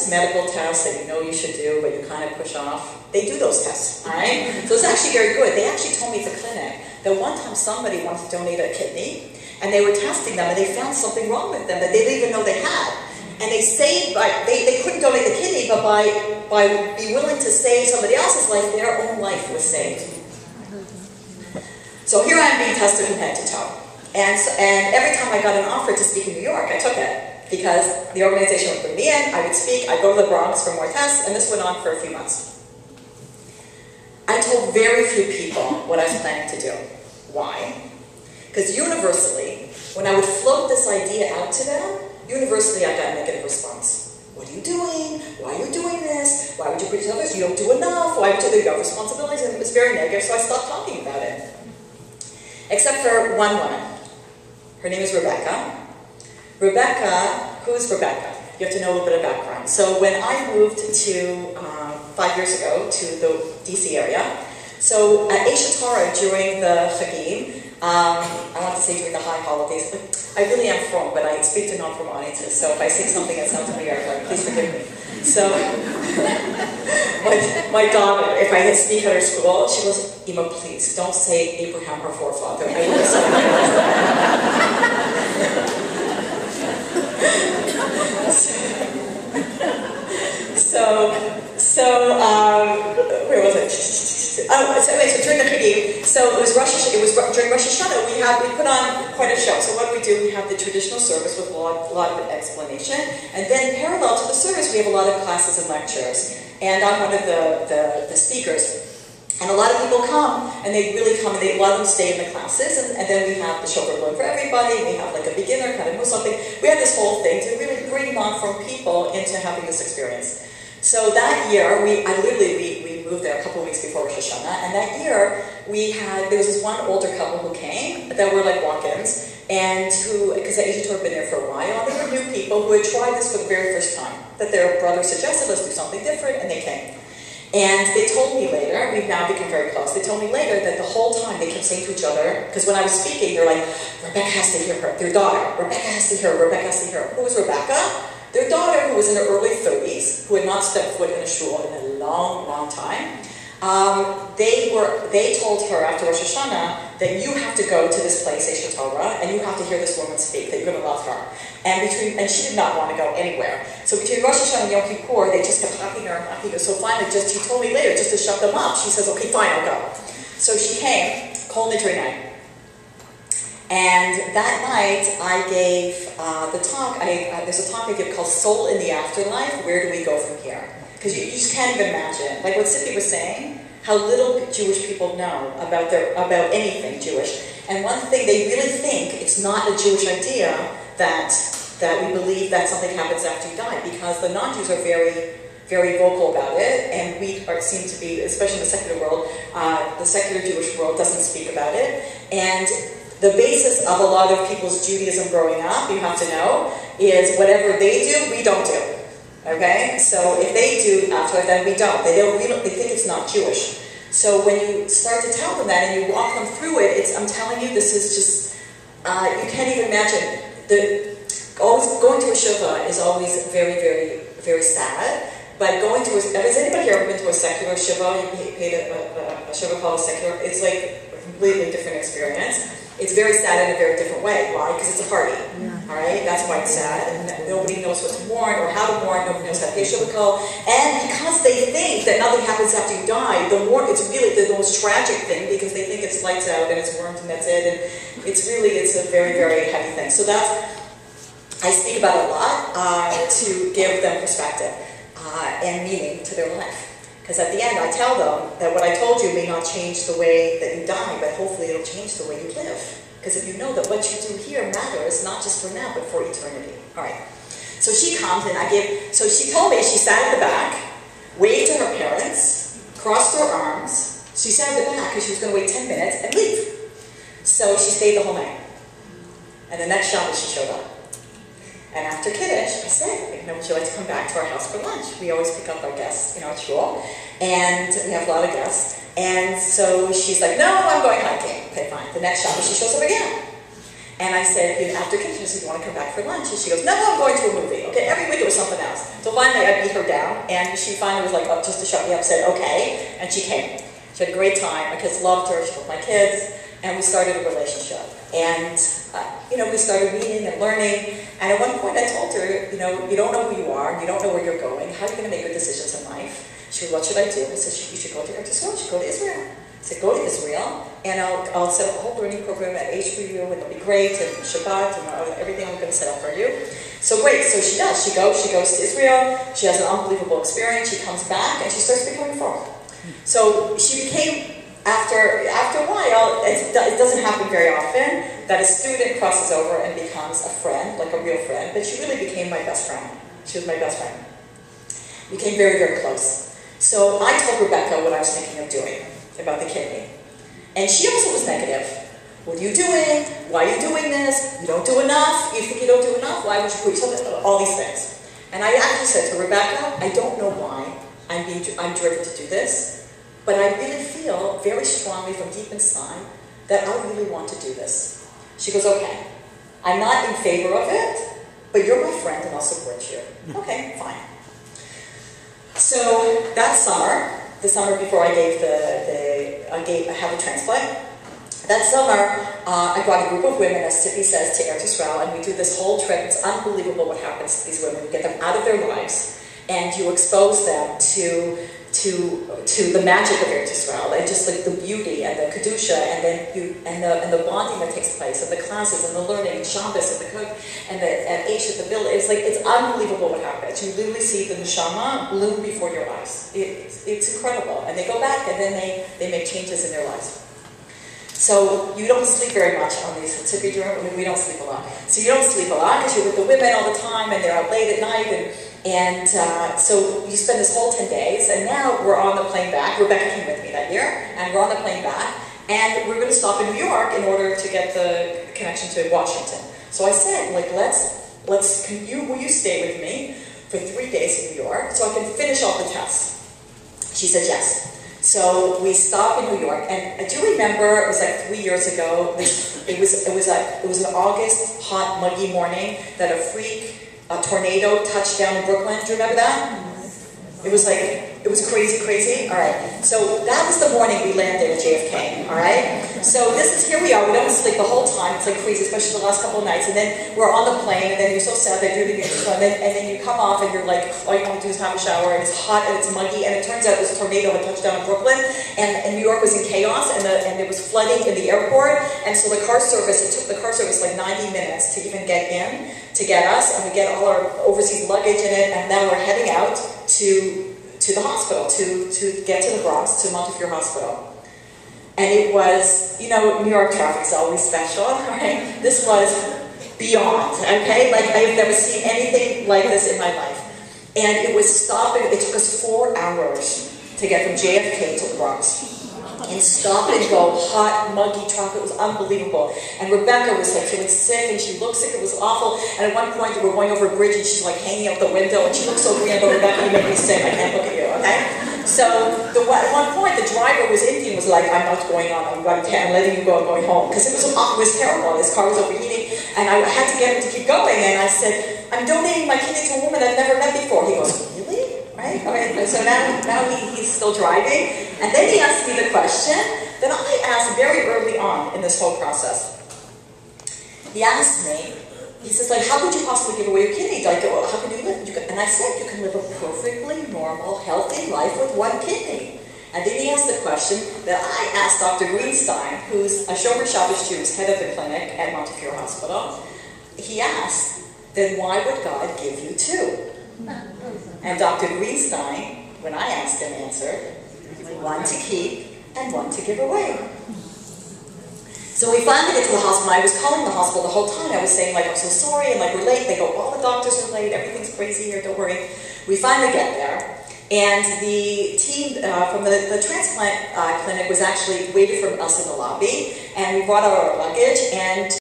tests, medical tests that you know you should do, but you kind of push off. They do those tests, all right? So it's actually very good. They actually told me at the clinic that one time somebody wanted to donate a kidney, and they were testing them, and they found something wrong with them that they didn't even know they had. And they saved, they couldn't donate the kidney, but by being willing to save somebody else's life, their own life was saved. So here I am being tested from head to toe. And every time I got an offer to speak in New York, I took it. Because the organization would bring me in, I would speak, I'd go to the Bronx for more tests, and this went on for a few months. I told very few people what I was planning to do. Why? Because universally, when I would float this idea out to them, universally I got a negative response. What are you doing? Why are you doing this? Why would you preach to others? You don't do enough. Why would you do your responsibilities? And it was very negative, so I stopped talking about it. Except for one woman. Her name is Rebecca. Rebecca, who is Rebecca? You have to know a little bit of background. So when I moved to, 5 years ago, to the DC area, so at Torah during the Chagim, I want to say during the high holidays, but I really am from, but I speak to non-from audiences, so if I say something that sounds weird, please forgive me. So, my daughter, if I speak at her school, she goes, Ima, please, don't say Abraham, her forefather. I will say where was it? So during the Chagim, so it was during Rosh Hashanah, we put on quite a show. So what do? We have the traditional service with a lot of explanation, and then parallel to the service, we have a lot of classes and lectures. And I'm one of the speakers. And a lot of people come, and they really come, and a lot of them stay in the classes, and then we have the shofar blowing for everybody, we have like a beginner kind of something. We have this whole thing to really bring non-from people into having this experience. So that year, we moved there a couple of weeks before Rosh Hashanah, and that year there was this one older couple who came that were like walk-ins, and because the Asian tour had been there for a while, and they were new people who had tried this for the very first time, that their brother suggested, let's do something different, and they came. And they told me later, we've now become very close, they told me later that the whole time they kept saying to each other, because when I was speaking, they're like, Rebecca has to hear her, their daughter, Rebecca has to hear her, Rebecca has to hear her. Who was Rebecca? Their daughter, who was in her early 30s, who had not stepped foot in a shul in a long, long time, they told her after Rosh Hashanah that you have to go to this place, Eish Torah, and you have to hear this woman speak, that you're going to love her. And she did not want to go anywhere. So between Rosh Hashanah and Yom Kippur, they just kept hugging her and hugging her. So finally, she told me later, just to shut them up, she says, okay, fine, I'll go. So she came, cold wintry night. And that night, I gave the talk, there's a talk I give called Soul in the Afterlife, Where Do We Go From Here? Because you just can't even imagine. Like what Sippi was saying, how little Jewish people know about anything Jewish. And one thing, they really think it's not a Jewish idea that we believe that something happens after you die, because the non-Jews are very, very vocal about it, and we seem to be, especially in the secular world, the secular Jewish world doesn't speak about it. And the basis of a lot of people's Judaism growing up, you have to know, is whatever they do, we don't do. Okay? So if they do afterlife, then we don't. They think it's not Jewish. So when you start to tell them that and you walk them through it, I'm telling you, this is just, you can't even imagine. Going to a shiva is always very, very, very sad. But has anybody here ever been to a secular shiva? You paid a shiva called a secular, it's like a completely different experience. It's very sad in a very different way. Why? Because it's a party. Yeah. All right? That's why it's sad. And nobody knows what to mourn or how to mourn. Nobody knows how to pay shivako. And because they think that nothing happens after you die, it's really the most tragic thing, because they think it's lights out and it's worms and that's it. And it's a very, very heavy thing. So I speak about it a lot to give them perspective and meaning to their life. Because at the end, I tell them that what I told you may not change the way that you die, but hopefully it'll change the way you live. Because if you know that what you do here matters, not just for now, but for eternity. All right. So she comes, and so she told me, she sat at the back, waved to her parents, crossed her arms. She sat at the back because she was going to wait 10 minutes and leave. So she stayed the whole night. And the next Shabbos, she showed up. And after Kiddush, I said, would you like to come back to our house for lunch? We always pick up our guests, at shul, and we have a lot of guests. And so she's like, no, I'm going hiking. Okay, fine. The next Shabbos, she shows up again. And I said, after Kiddush, I said, you want to come back for lunch? And she goes, no, I'm going to a movie. Okay, every week it was something else. So finally I beat her down, and she finally was like, oh, just to shut me up, said, okay, and she came. She had a great time. My kids loved her. She loved my kids, and we started a relationship. And, we started meeting and learning, and at one point I told her, you don't know who you are, and you don't know where you're going. How are you going to make good decisions in life? She said, what should I do? I said, you should go to Israel. You should go to Israel. I said, go to Israel, and I'll set up a whole learning program at age for you, and it'll be great, and Shabbat, and everything I'm going to set up for you. So great, so she does. She goes to Israel, she has an unbelievable experience, she comes back, and she starts becoming a frog. So she became, after a while, it doesn't happen very often, that a student crosses over and becomes a friend, like a real friend, but she really became my best friend. She was my best friend. We became very, very close. So I told Rebecca what I was thinking of doing about the kidney. And she also was negative. What are you doing? Why are you doing this? You don't do enough. You think you don't do enough? Why would you put yourself? All these things. And I actually said to Rebecca, I don't know why I'm driven to do this, but I really feel very strongly from deep inside that I really want to do this. She goes, okay, I'm not in favor of it, but you're my friend and I'll support you. Okay, fine. So that summer, the summer before I had the transplant, that summer I brought a group of women, as Sippy says, to Eretz Yisrael, and we do this whole trip. It's unbelievable what happens to these women. You get them out of their lives, and you expose them to the magic of Eretz Yisrael, and just like the beauty and the kedusha, and then the bonding that takes place, and the classes and the learning, and Shabbos and the cook, and Aish at the village. It's unbelievable what happens. You literally see the neshama bloom before your eyes. It's incredible, and they go back and then they make changes in their lives. So you don't sleep very much on these Tzippi Durham. We don't sleep a lot. So you don't sleep a lot because you're with the women all the time, and they're out late at night, and so you spend this whole 10 days, and now we're on the plane back. Rebecca came with me that year, and we're on the plane back, and we're going to stop in New York in order to get the connection to Washington. So I said, like, will you stay with me for 3 days in New York so I can finish off the tests? She said yes. So we stopped in New York, and I do remember it was like 3 years ago. It was an August hot, muggy morning that a tornado touched down in Brooklyn. Do you remember that? It was crazy. All right. So that was the morning we landed at JFK. All right. So here we are. We don't sleep the whole time. It's like crazy, especially the last couple of nights. And then we're on the plane, and then you're so sad that you're leaving, and then you come off, and you're like, all you want to do is have a shower, and it's hot and it's muggy. And it turns out this tornado had touched down in Brooklyn, and New York was in chaos, and there was flooding in the airport. And so it took the car service like 90 minutes to even get in to get us, and we get all our overseas luggage in it, and now we're heading out to the hospital, to get to the Bronx, to Montefiore Hospital. And it was, New York traffic is always special, right? This was beyond, okay? Like, I've never seen anything like this in my life. And it was stopping, it took us 4 hours to get from JFK to the Bronx. And stop and go, hot, muggy traffic. It was unbelievable. And Rebecca was like feeling sick, and she looked sick. It was awful. And at one point, we were going over a bridge, and she's like hanging out the window, and she looked so green. But Rebecca, you make me sick. I can't look at you, okay? So at one point, the driver was Indian, was like, I'm not going on. I'm letting you go. I'm going home, because it was terrible. His car was overheating, and I had to get him to keep going. And I said, I'm donating my kidney to a woman I've never met before. He goes, really? Right? Okay. So now he's still driving. And then he asked me the question that I asked very early on in this whole process. He asked me, he says, like, how could you possibly give away your kidney? Like, how can you live? And I said, you can live a perfectly normal, healthy life with 1 kidney. And then he asked the question that I asked Dr. Greenstein, who's a Shomer Shabbos Jew, head of the clinic at Montefiore Hospital. He asked, then why would God give you 2? And Dr. Greenstein, when I asked him, answered, 1 to keep and 1 to give away. So we finally get to the hospital. I was calling the hospital the whole time. I was saying, like, I'm so sorry, and like, we're late. They go, all the doctors are late. Everything's crazy here. Don't worry. We finally get there. And the team from the transplant clinic was actually waiting for us in the lobby. And we brought out our luggage, and